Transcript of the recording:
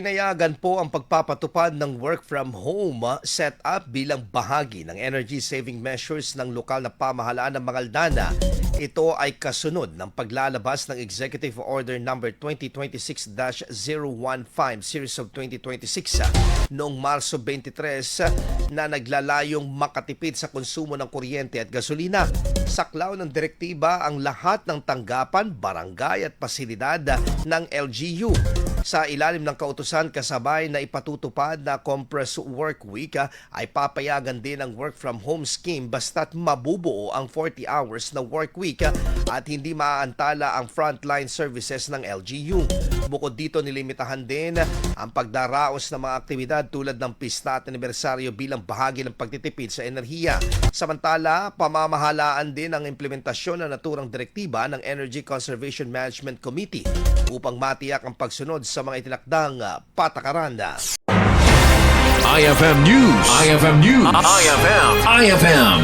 Pinayagan po ang pagpapatupad ng work from home setup bilang bahagi ng energy saving measures ng lokal na pamahalaan ng Mangaldana. Ito ay kasunod ng paglalabas ng Executive Order No. 2026-015 Series of 2026 noong Marso 23 na naglalayong makatipid sa konsumo ng kuryente at gasolina. Saklaw ng direktiba ang lahat ng tanggapan, barangay at pasilidad ng LGU. Sa ilalim ng kautusan kasabay na ipatutupad na compressed work week ay papayagan din ang work from home scheme basta't mabubuo ang 40 hours na work week at hindi maaantala ang frontline services ng LGU. Bukod dito, nilimitahan din ang pagdaraos ng mga aktibidad tulad ng pista at anibersaryo bilang bahagi ng pagtitipid sa enerhiya. Samantala, pamamahalaan din ang implementasyon ng naturang direktiba ng Energy Conservation Management Committee upang matiyak ang pagsunod sa mga itinakdang patakaran. IFM News. IFM News. IFM.